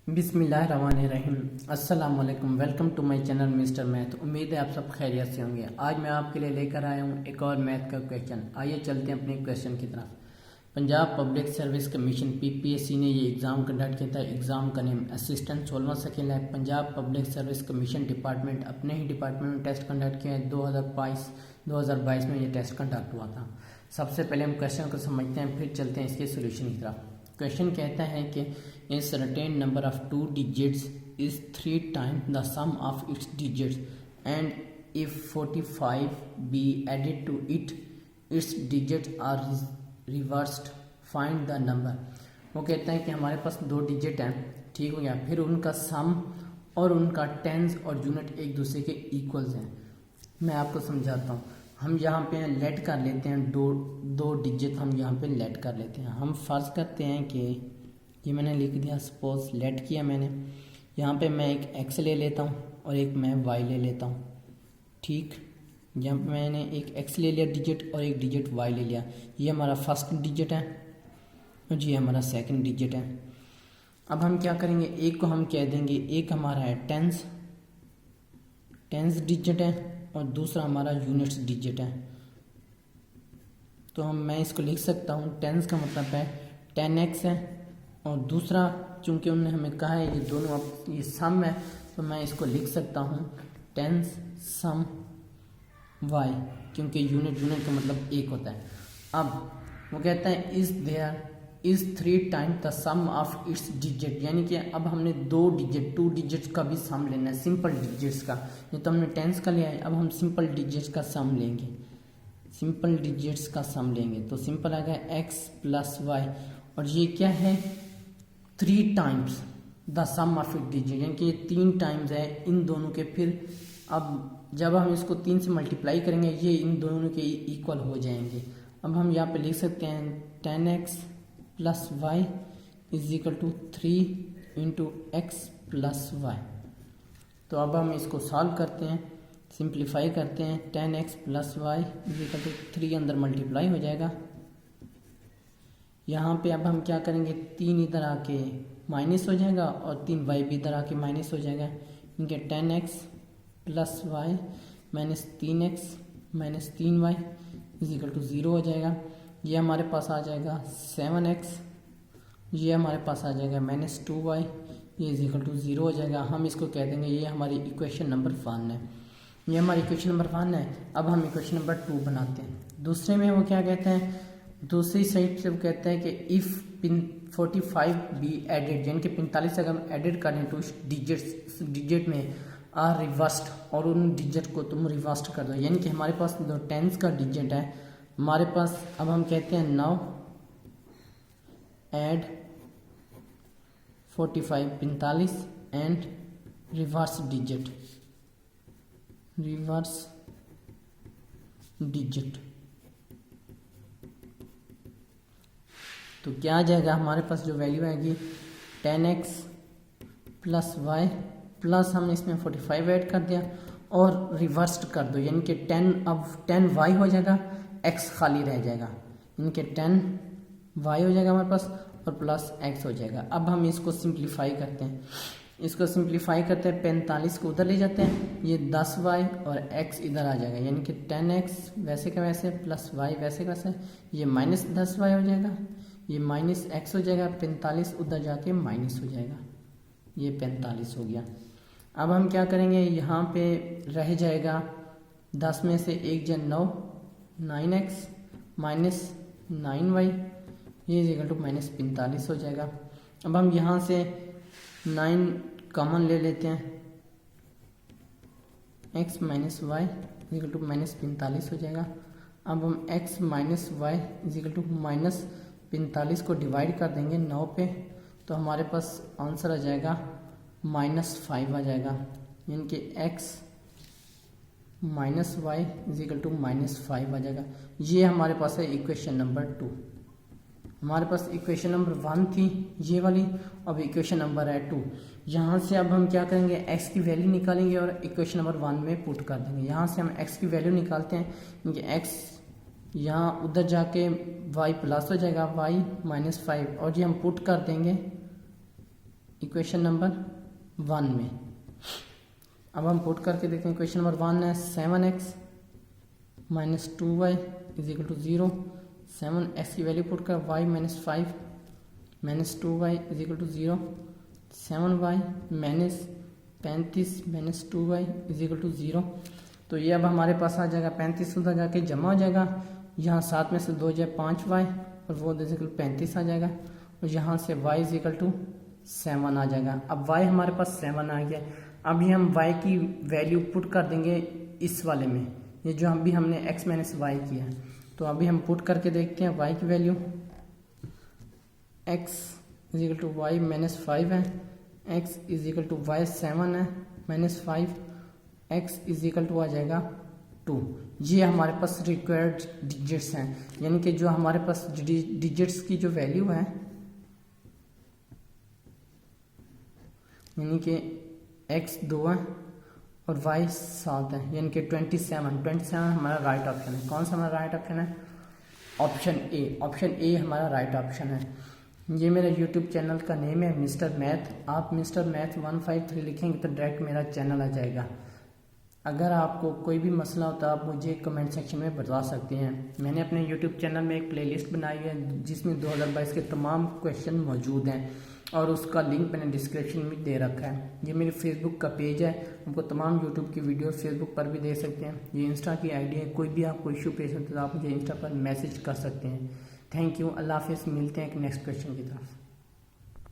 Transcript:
बिस्मिल्लाहिर्रहमानिर्रहीम। अस्सलाम वालेकुम। Welcome to my channel mister math. उम्मीद है आप सब खैरियत से होंगे। आज मैं आपके लिए लेकर आया हूँ एक और मैथ का क्वेश्चन। आइए चलते हैं अपने क्वेश्चन की तरफ। Punjab public service commission PPSC ने ये एग्ज़ाम कंडक्ट किया था। एग्ज़ाम का नेम असिस्टेंट 16वां सेकेंड है। Punjab public service commission department अपने ही डिपार्टमेंट में टेस्ट कंडक्ट किया है। 2022 में ये टेस्ट कंडक्ट हुआ था। सबसे पहले हम क्वेश्चन को समझते हैं, फिर चलते हैं इसके सोल्यूशन की तरफ। क्वेश्चन कहता है कि a certain number of two digits is 3 times the sum of its digits, and if 45 be added to it, its digits are reversed. Find the number. वो कहता है कि हमारे पास दो डिजिट हैं, ठीक हो गया, फिर उनका सम और उनका टेंस और यूनिट एक दूसरे के इक्वल्स हैं। मैं आपको समझाता हूँ। हम यहाँ पे लेट कर लेते हैं, दो डिजिट हम यहाँ पे लेट कर लेते हैं। हम फर्ज करते हैं कि ये मैंने लिख दिया, सपोज लेट किया मैंने। यहाँ पे मैं एक एक्स ले लेता हूँ और एक मैं वाई ले लेता हूँ, ठीक। यहाँ पे मैंने एक एक्स ले लिया डिजिट और एक डिजिट वाई ले लिया। ये हमारा फर्स्ट डिजिट है और ये हमारा सेकंड डिजिट है। अब हम क्या करेंगे, एक को हम कह देंगे, एक हमारा है टेंस डिजिट है और दूसरा हमारा यूनिट्स डिजिट है। तो मैं इसको लिख सकता हूँ, टेंस का मतलब है 10x है और दूसरा चूंकि उन्होंने हमें कहा है ये दोनों अब ये सम है, तो मैं इसको लिख सकता हूँ टेंस सम y, क्योंकि यूनिट का मतलब एक होता है। अब वो कहता है is there is 3 times the sum of its digit, यानी कि अब हमने टू डिजिट्स का भी सम लेना है, सिंपल डिजिट्स का। ये तो हमने टेंस का लिया है, अब हम सिंपल डिजिट्स का सम लेंगे। तो सिंपल आ गया x प्लस वाई, और ये क्या है 3 times the sum of it digit, यानी कि ये 3 टाइम्स है इन दोनों के। फिर अब जब हम इसको 3 से मल्टीप्लाई करेंगे ये इन दोनों के इक्वल हो जाएंगे। अब हम यहाँ पे लिख सकते हैं 10x plus y is equal to 3 into x plus y. तो अब हम इसको सॉल्व करते हैं, सिंप्लीफाई करते हैं। 10x plus y is equal to 3 अंदर मल्टीप्लाई हो जाएगा। यहाँ पे अब हम क्या करेंगे, 3 इधर आके माइनस हो जाएगा और 3y भी इधर आके माइनस हो जाएगा, क्योंकि 10x plus y minus 3x minus 3y is equal to 0 हो जाएगा। ये हमारे पास आ जाएगा 7x, ये हमारे पास आ जाएगा माइनस 2y, ये इज इक्वल टू 0 हो जाएगा। हम इसको कह देंगे ये हमारी इक्वेशन नंबर 1 है। ये हमारी इक्वेशन नंबर 1 है। अब हम इक्वेशन नंबर 2 बनाते हैं। दूसरे में वो क्या कहते हैं, दूसरी साइड से वो कहते हैं कि इफ़ 45 बी एडेड, यानी कि 45 अगर हम एडिट करें तो इस डिजिट में आर रिवर्स्ड, और उन डिजिट को तुम रिवर्स्ड कर दो, यानी कि हमारे पास जो टेंस का डिजिट है हमारे पास। अब हम कहते हैं now add 45 and reverse digit. तो क्या आ जाएगा, हमारे पास जो वैल्यू आएगी 10x प्लस वाई प्लस हमने इसमें 45 ऐड कर दिया और रिवर्स्ड कर दो, यानी कि 10y हो जाएगा, x खाली रह जाएगा, यानी कि 10y हो जाएगा हमारे पास और प्लस x हो जाएगा। अब हम इसको सिंप्लीफाई करते हैं। 45 को उधर ले जाते हैं, ये 10y और x इधर आ जाएगा, यानी कि 10x वैसे का वैसे प्लस y वैसे का वैसे, ये माइनस 10y हो जाएगा, ये माइनस x हो जाएगा, 45 उधर जाके माइनस हो जाएगा, ये 45 हो गया। अब हम क्या करेंगे, यहाँ पे रह जाएगा 10 में से 1 जन 9x माइनस 9y, ये इज इक्वल टू माइनस 45 हो जाएगा। अब हम यहाँ से 9 कॉमन ले लेते हैं, x minus y is equal to minus 45 हो जाएगा। अब हम x minus y is equal to minus 45 को डिवाइड कर देंगे 9 पे, तो हमारे पास आंसर आ जाएगा -5 आ जाएगा, यानी कि x minus y is equal to -5 आ जाएगा। ये हमारे पास है इक्वेशन नंबर 2। हमारे पास इक्वेशन नंबर 1 थी ये वाली, अब इक्वेशन नंबर है 2। यहाँ से अब हम क्या करेंगे, x की वैल्यू निकालेंगे और इक्वेशन नंबर 1 में पुट कर देंगे। यहाँ से हम x की वैल्यू निकालते हैं, क्योंकि x यहाँ उधर जाके y प्लस हो जाएगा, y -5, और ये हम पुट कर देंगे इक्वेशन नंबर 1 में। अब हम पुट करके देखते हैं। इक्वेशन नंबर 1 है 7x minus 2y is equal to 0। 7x की वैल्यू पुट कर y minus 5 minus 2y is equal to 0। 7y minus 35 minus 2y is equal to 0। तो ये अब हमारे पास आ जाएगा 35 उधर जाके जमा हो जाएगा। यहाँ 7 में से 2 जाए 5y और वो इज इक्वल 35 आ जाएगा। और यहाँ से y इज इक्वल टू 7 आ जाएगा। अब y हमारे पास 7 आ गया। अभी हम y की वैल्यू पुट कर देंगे इस वाले में, ये जो अभी हमने x माइनस वाई किया है। तो अभी हम पुट करके देखते हैं y की value. x is equal to y minus 5 है, x is equal to y 7 है minus 5, x is equal to आ जाएगा 2। ये हमारे पास रिक्वायर्ड डिजिट्स हैं, यानी कि जो हमारे पास डिजिट्स की जो वैल्यू है, यानी कि x 2 है और y 7 है, यानी कि 27 हमारा राइट ऑप्शन है। कौन सा हमारा राइट ऑप्शन है? Option A. ऑप्शन ए हमारा राइट ऑप्शन है। ये मेरा यूट्यूब चैनल का नेम है मिस्टर मैथ। आप मिस्टर मैथ 153 लिखेंगे तो डायरेक्ट मेरा चैनल आ जाएगा। अगर आपको कोई भी मसला होता है आप मुझे कमेंट सेक्शन में बता सकते हैं। मैंने अपने यूट्यूब चैनल में एक प्लेलिस्ट बनाई है जिसमें 2022 के तमाम क्वेश्चन मौजूद हैं और उसका लिंक मैंने डिस्क्रिप्शन में दे रखा है। ये मेरे फेसबुक का पेज है, आपको तमाम यूट्यूब की वीडियो फेसबुक पर भी देख सकते हैं। ये इंस्टा की आईडी है, कोई भी आपको इशू पेश होता है तो आप मुझे इंस्टा पर मैसेज कर सकते हैं। थैंक यू, अल्लाह हाफिज़। मिलते हैं एक नेक्स्ट क्वेश्चन की तरफ।